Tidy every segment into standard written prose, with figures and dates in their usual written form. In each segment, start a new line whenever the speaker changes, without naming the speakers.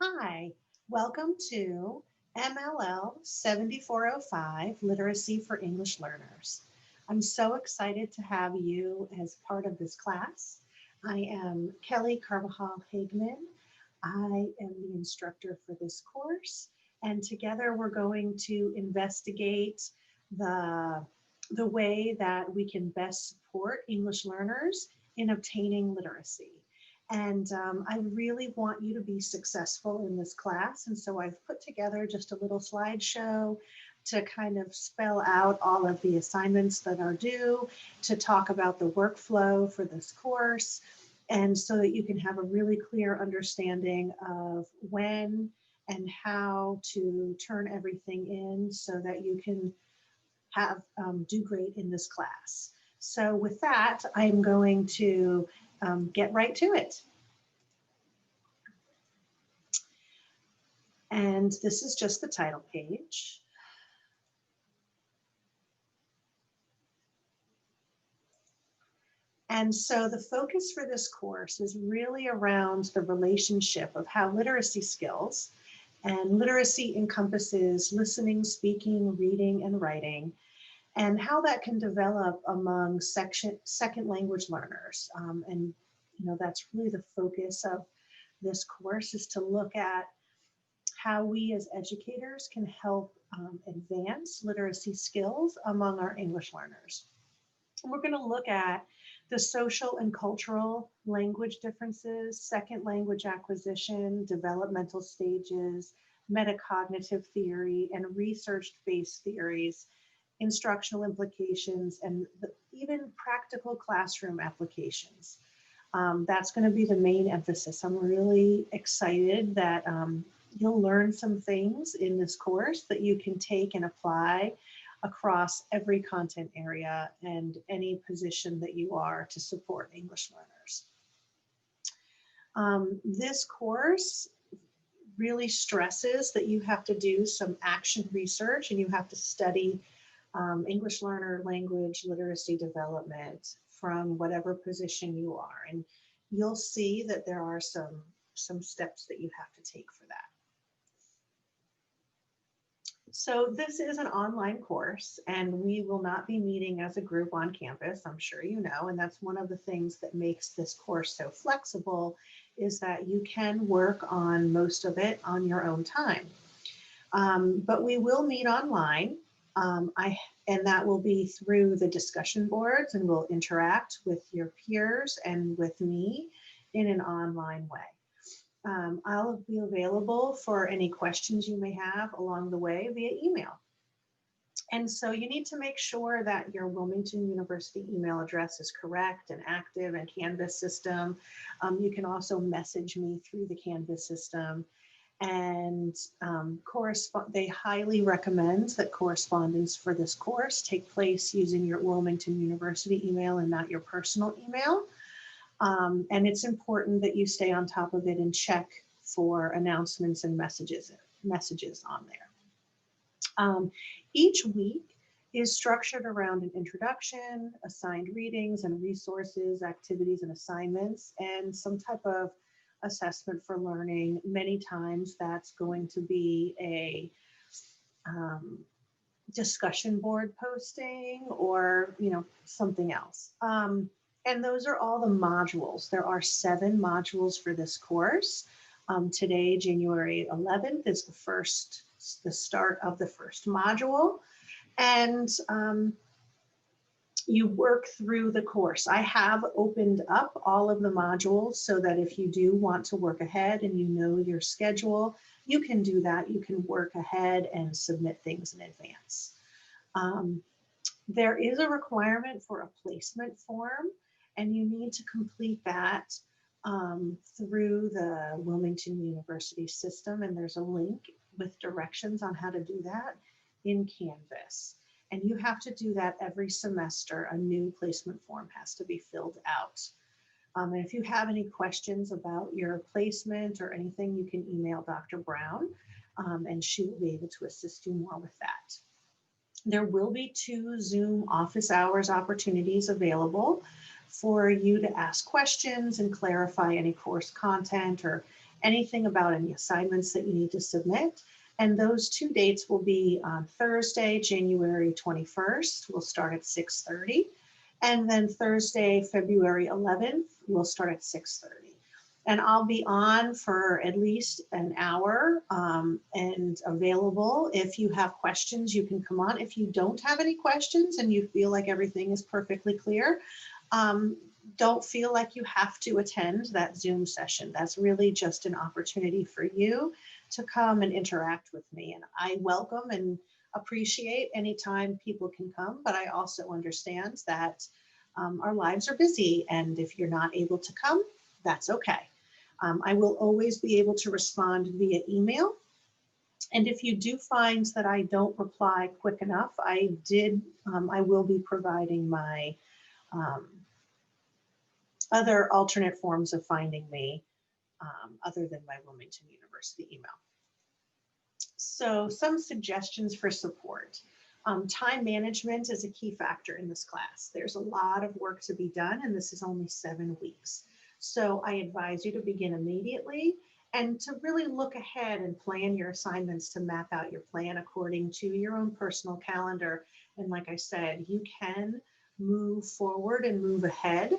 Hi, welcome to MLL 7405 Literacy for English Learners. I'm so excited to have you as part of this class. I am Kelly Carvajal Hagman. I am the instructor for this course, and together we're going to investigate the, the way that we can best support English learners in obtaining literacy. And I really want you to be successful in this class. And so I've put together just a little slideshow to kind of spell out all of the assignments that are due, to talk about the workflow for this course, and so that you can have a really clear understanding of when and how to turn everything in so that you can have do great in this class. So with that, I'm going to get right to it. And this is just the title page. And so the focus for this course is really around the relationship of how literacy skills, and literacy encompasses listening, speaking, reading, and writing, and how that can develop among second language learners. And that's really the focus of this course, is to look at how we as educators can help advance literacy skills among our English learners. We're going to look at the social and cultural language differences, second language acquisition, developmental stages, metacognitive theory, and research-based theories, instructional implications, and even practical classroom applications. That's going to be the main emphasis. I'm really excited that you'll learn some things in this course that you can take and apply across every content area and any position that you are to support English learners. This course really stresses that you have to do some action research and you have to study English learner language literacy development from whatever position you are. And you'll see that there are some steps that you have to take for that. So this is an online course, and we will not be meeting as a group on campus, I'm sure you know, and that's one of the things that makes this course so flexible, is that you can work on most of it on your own time. But we will meet online, and that will be through the discussion boards, and we'll interact with your peers and with me in an online way. I'll be available for any questions you may have along the way via email. And so you need to make sure that your Wilmington University email address is correct and active in Canvas system. You can also message me through the Canvas system. And they highly recommend that correspondence for this course take place using your Wilmington University email and not your personal email. And it's important that you stay on top of it and check for announcements and messages on there. Each week is structured around an introduction, assigned readings and resources, activities and assignments, and some type of assessment for learning. Many times that's going to be a discussion board posting or something else. And those are all the modules. There are 7 modules for this course. Today, January 11th, is the start of the first module. And you work through the course. I have opened up all of the modules so that if you do want to work ahead and you know your schedule, you can do that. You can work ahead and submit things in advance. There is a requirement for a placement form, and you need to complete that through the Wilmington University system, and there's a link with directions on how to do that in Canvas. And you have to do that every semester. A new placement form has to be filled out. And if you have any questions about your placement or anything, you can email Dr. Brown, and she will be able to assist you more with that. There will be 2 Zoom office hours opportunities available for you to ask questions and clarify any course content or anything about any assignments that you need to submit. And those 2 dates will be on Thursday, January 21st. We'll start at 6:30. And then Thursday, February 11th, we'll start at 6:30. And I'll be on for at least an hour and available. If you have questions, you can come on. If you don't have any questions and you feel like everything is perfectly clear, don't feel like you have to attend that Zoom session. That's really just an opportunity for you to come and interact with me. And I welcome and appreciate any time people can come, but I also understand that our lives are busy, and if you're not able to come, that's okay. I will always be able to respond via email. And if you do find that I don't reply quick enough, I will be providing my other alternate forms of finding me other than my Wilmington University email. So some suggestions for support. Time management is a key factor in this class. There's a lot of work to be done, and this is only 7 weeks. So I advise you to begin immediately and to really look ahead and plan your assignments to map out your plan according to your own personal calendar. And like I said, you can move forward and move ahead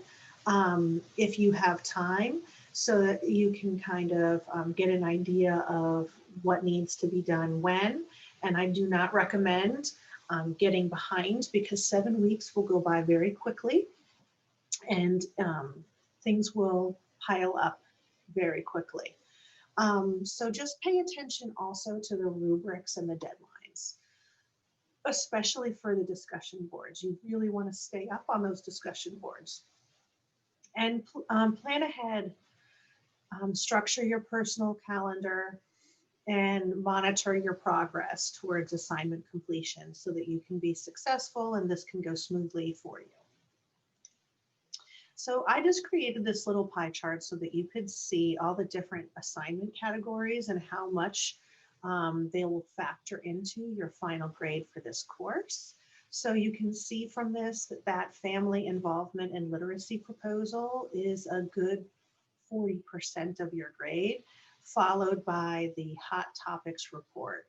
if you have time, so that you can kind of get an idea of what needs to be done when. And I do not recommend getting behind, because 7 weeks will go by very quickly, and things will pile up very quickly. So just pay attention also to the rubrics and the deadlines, especially for the discussion boards. You really want to stay up on those discussion boards. And plan ahead, structure your personal calendar, and monitor your progress towards assignment completion so that you can be successful and this can go smoothly for you. So I just created this little pie chart so that you could see all the different assignment categories and how much they will factor into your final grade for this course. So you can see from this that family involvement and literacy proposal is a good 40% of your grade, followed by the hot topics report.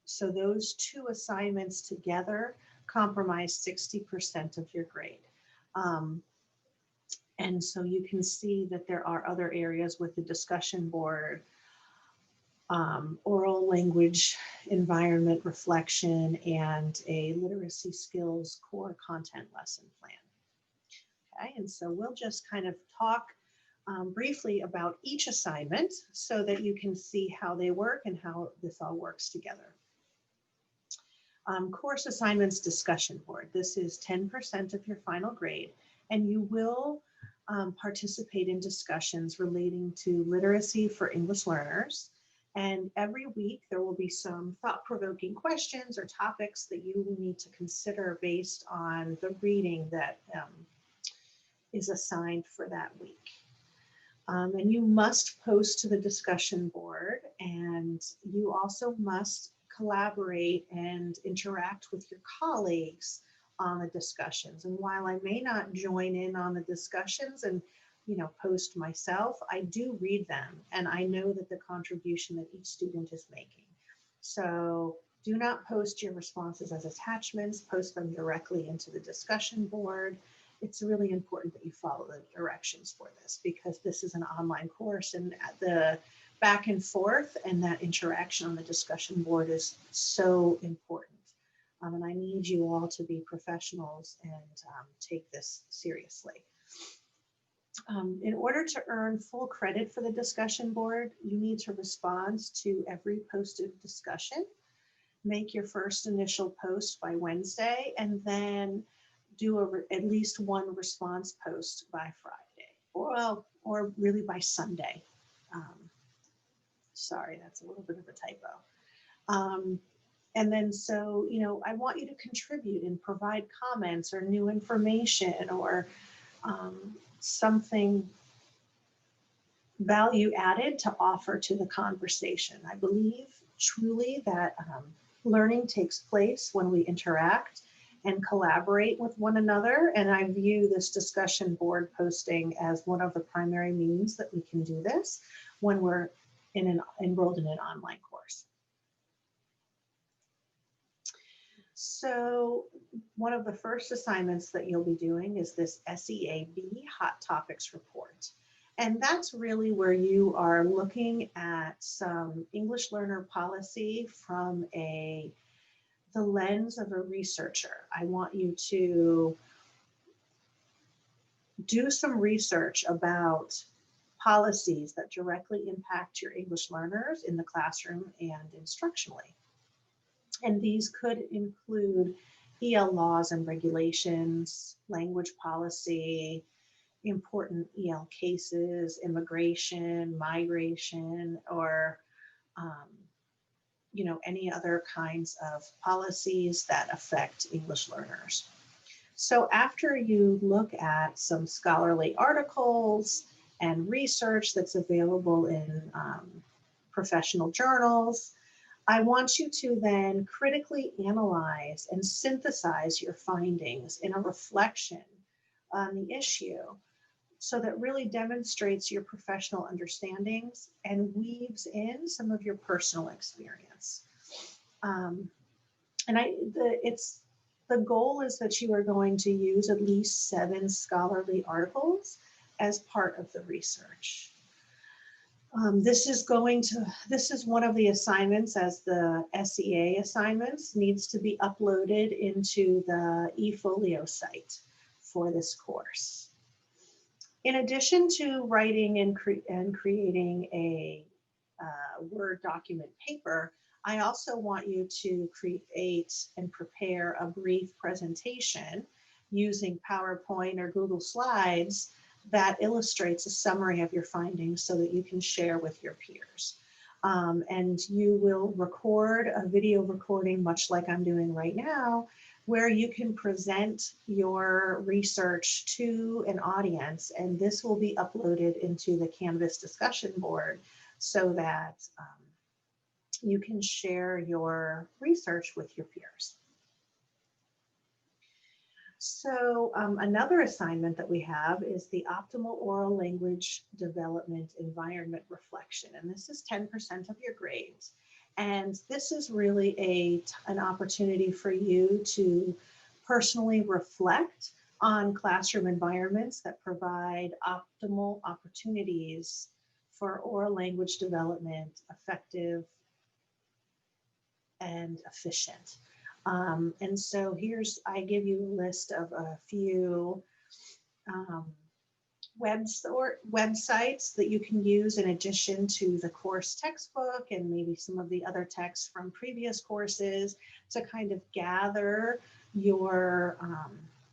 So those 2 assignments together comprise 60% of your grade. And so you can see that there are other areas with the discussion board, oral language, environment reflection, and a literacy skills core content lesson plan. Okay, and so we'll just kind of talk briefly about each assignment so that you can see how they work and how this all works together. Course assignments discussion board. This is 10% of your final grade, and you will participate in discussions relating to literacy for English learners. And every week there will be some thought-provoking questions or topics that you will need to consider based on the reading that is assigned for that week. And you must post to the discussion board, and you also must collaborate and interact with your colleagues on the discussions. And while I may not join in on the discussions and post myself, I do read them, and I know that the contribution that each student is making. So do not post your responses as attachments, post them directly into the discussion board. It's really important that you follow the directions for this, because this is an online course, and the back and forth and that interaction on the discussion board is so important. And I need you all to be professionals and take this seriously. In order to earn full credit for the discussion board, you need to respond to every posted discussion, make your first initial post by Wednesday, and then do at least 1 response post by Friday, or really by Sunday. Sorry, that's a little bit of a typo. And then so, I want you to contribute and provide comments or new information or something value added to offer to the conversation. I believe truly that learning takes place when we interact, and collaborate with one another. And I view this discussion board posting as one of the primary means that we can do this when we're enrolled in an online course. So one of the first assignments that you'll be doing is this SEAB Hot Topics report. And that's really where you are looking at some English learner policy from the lens of a researcher. I want you to do some research about policies that directly impact your English learners in the classroom and instructionally. And these could include EL laws and regulations, language policy, important EL cases, immigration, migration, or any other kinds of policies that affect English learners. So after you look at some scholarly articles and research that's available in professional journals, I want you to then critically analyze and synthesize your findings in a reflection on the issue, so that really demonstrates your professional understandings and weaves in some of your personal experience. The goal is that you are going to use at least 7 scholarly articles as part of the research. This is one of the assignments, as the SEA assignments, needs to be uploaded into the eFolio site for this course. In addition to writing and creating a Word document paper, I also want you to create and prepare a brief presentation using PowerPoint or Google Slides that illustrates a summary of your findings so that you can share with your peers. And you will record a video recording, much like I'm doing right now, where you can present your research to an audience, and this will be uploaded into the Canvas discussion board so that you can share your research with your peers. So another assignment that we have is the optimal oral language development environment reflection, and this is 10% of your grades. And this is really an opportunity for you to personally reflect on classroom environments that provide optimal opportunities for oral language development, effective and efficient. And so I give you a list of a few websites that you can use in addition to the course textbook and maybe some of the other texts from previous courses to kind of gather your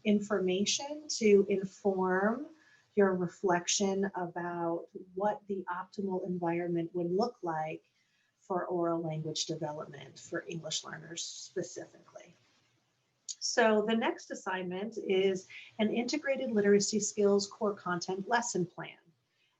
information to inform your reflection about what the optimal environment would look like for oral language development for English learners specifically. So the next assignment is an integrated literacy skills core content lesson plan.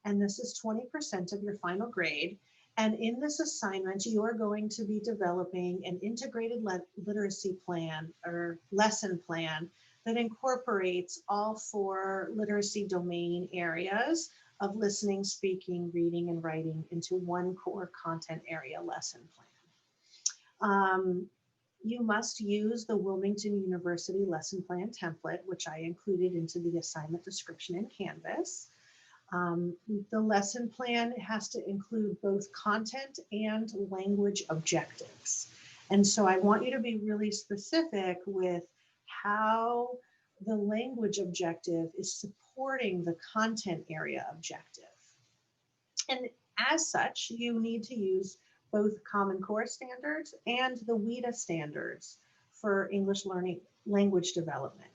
And this is 20% of your final grade. And in this assignment, you are going to be developing an integrated literacy plan or lesson plan that incorporates all 4 literacy domain areas of listening, speaking, reading, and writing into one core content area lesson plan. You must use the Wilmington University lesson plan template, which I included into the assignment description in Canvas. The lesson plan has to include both content and language objectives. And so I want you to be really specific with how the language objective is supporting the content area objective. And as such, you need to use both Common Core standards and the WIDA standards for English learning language development.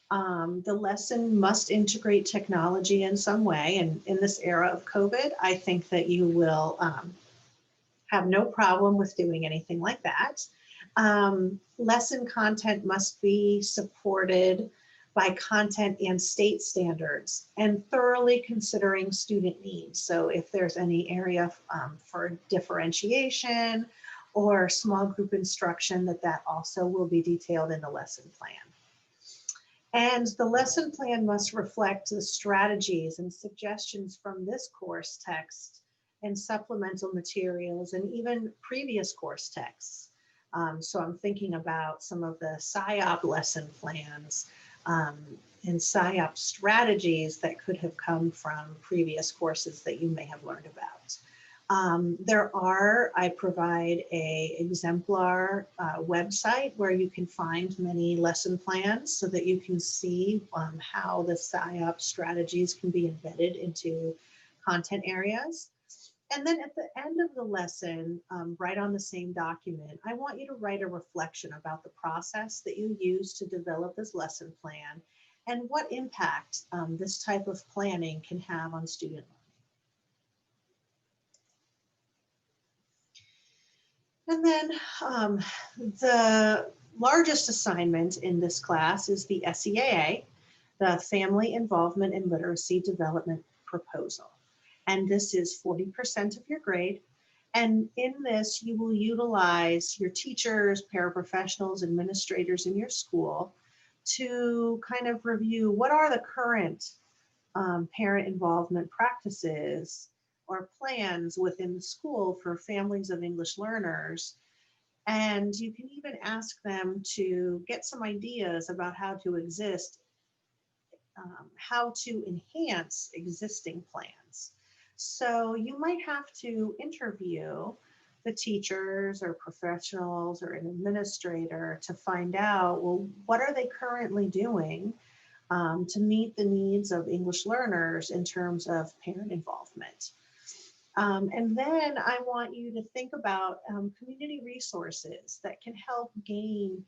The lesson must integrate technology in some way, and in this era of COVID, I think that you will have no problem with doing anything like that. Lesson content must be supported by content and state standards and thoroughly considering student needs. So if there's any area for differentiation or small group instruction, that also will be detailed in the lesson plan. And the lesson plan must reflect the strategies and suggestions from this course text and supplemental materials and even previous course texts. So I'm thinking about some of the PSYOP lesson plans and PSYOP strategies that could have come from previous courses that you may have learned about. I provide a exemplar website where you can find many lesson plans so that you can see how the PSYOP strategies can be embedded into content areas. And then at the end of the lesson, right on the same document, I want you to write a reflection about the process that you use to develop this lesson plan and what impact this type of planning can have on student learning. And then the largest assignment in this class is the SEAA, the Family Involvement in Literacy Development Proposal. And this is 40% of your grade. And in this, you will utilize your teachers, paraprofessionals, administrators in your school to kind of review what are the current parent involvement practices or plans within the school for families of English learners. And you can even ask them to get some ideas about how to enhance existing plans. So you might have to interview the teachers or professionals or an administrator to find out, well, what are they currently doing to meet the needs of English learners in terms of parent involvement. And then I want you to think about community resources that can help gain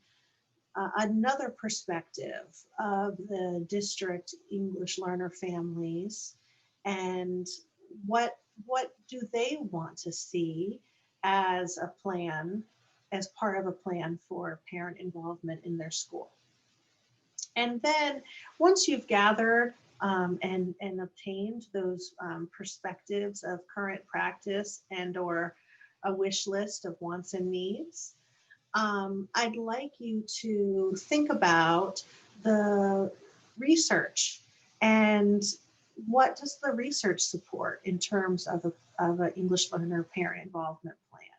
another perspective of the district English learner families and what do they want to see as a plan, as part of a plan for parent involvement in their school. And then once you've gathered and obtained those perspectives of current practice and or a wish list of wants and needs, I'd like you to think about the research and what does the research support in terms of an English learner parent involvement plan,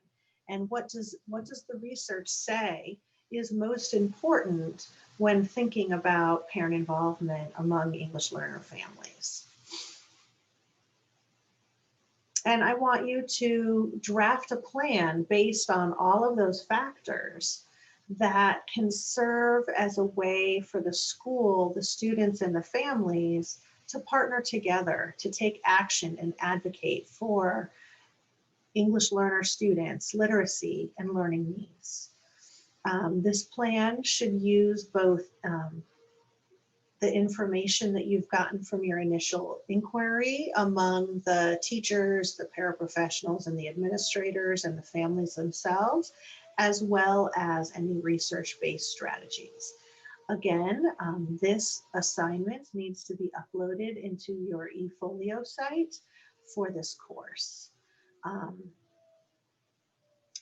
and what does the research say is most important when thinking about parent involvement among English learner families. And I want you to draft a plan based on all of those factors that can serve as a way for the school, the students, and the families to partner together to take action and advocate for English learner students' literacy and learning needs. This plan should use both the information that you've gotten from your initial inquiry among the teachers, the paraprofessionals, and the administrators, and the families themselves, as well as any research-based strategies. Again, this assignment needs to be uploaded into your eFolio site for this course.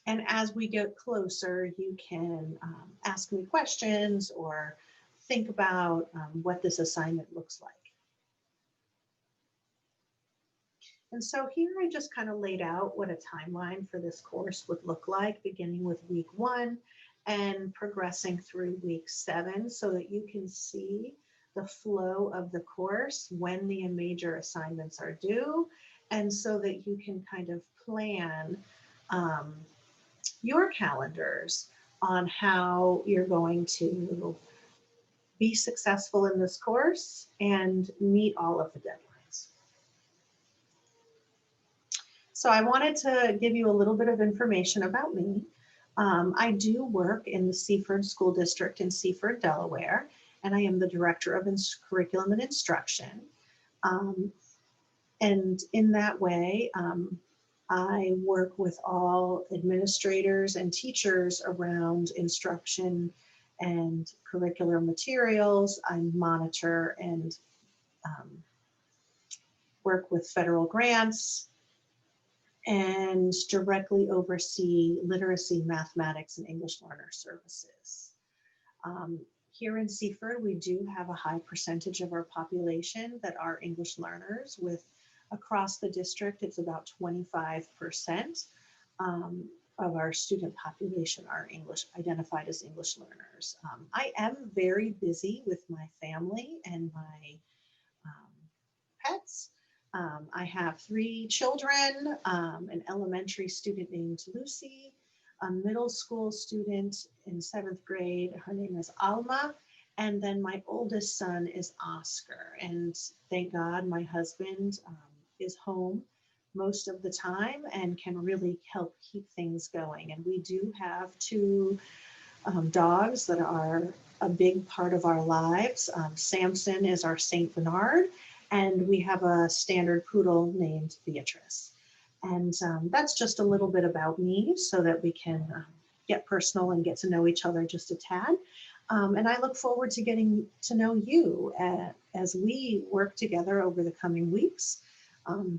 And as we get closer, you can ask me questions or think about what this assignment looks like. And so here I just kind of laid out what a timeline for this course would look like, beginning with week 1 and progressing through week 7, so that you can see the flow of the course when the major assignments are due, and so that you can kind of plan your calendars on how you're going to be successful in this course and meet all of the deadlines. So I wanted to give you a little bit of information about me. I do work in the Seaford School District in Seaford, Delaware, and I am the Director of Curriculum and Instruction. And in that way, I work with all administrators and teachers around instruction and curricular materials. I monitor and work with federal grants and directly oversee literacy, mathematics, and English learner services. Um, Here in Seaford, we do have a high percentage of our population that are English learners. With across the district, it's about 25% of our student population are English, identified as English learners. I am very busy with my family and my um, pets. I have 3 children, an elementary student named Lucy, a middle school student in 7th grade. Her name is Alma. And then my oldest son is Oscar. And thank God my husband is home most of the time and can really help keep things going. And we do have 2 dogs that are a big part of our lives. Samson is our Saint Bernard, and we have a standard poodle named Beatrice. And that's just a little bit about me so that we can get personal and get to know each other just a tad. And I look forward to getting to know you as we work together over the coming weeks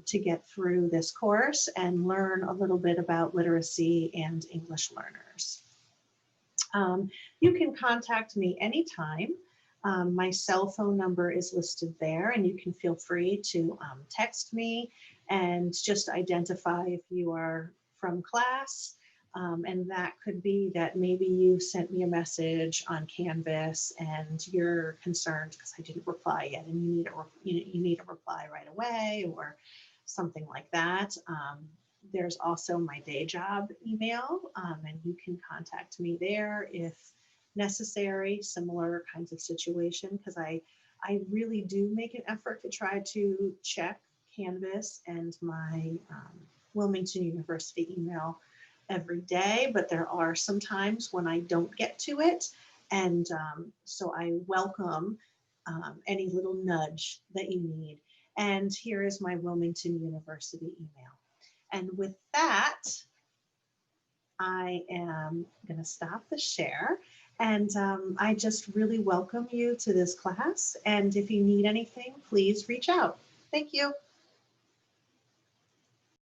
to get through this course and learn a little bit about literacy and English learners. You can contact me anytime. My cell phone number is listed there, and you can feel free to text me and just identify if you are from class. And that could be that maybe you sent me a message on Canvas and you're concerned because I didn't reply yet, and you need a reply right away or something like that. There's also my day job email, and you can contact me there if necessary, similar kinds of situation, because I really do make an effort to try to check Canvas and my Wilmington University email every day, but there are some times when I don't get to it. And so I welcome any little nudge that you need. And here is my Wilmington University email. And with that, I am going to stop the share. And I just really welcome you to this class. And if you need anything, please reach out. Thank you.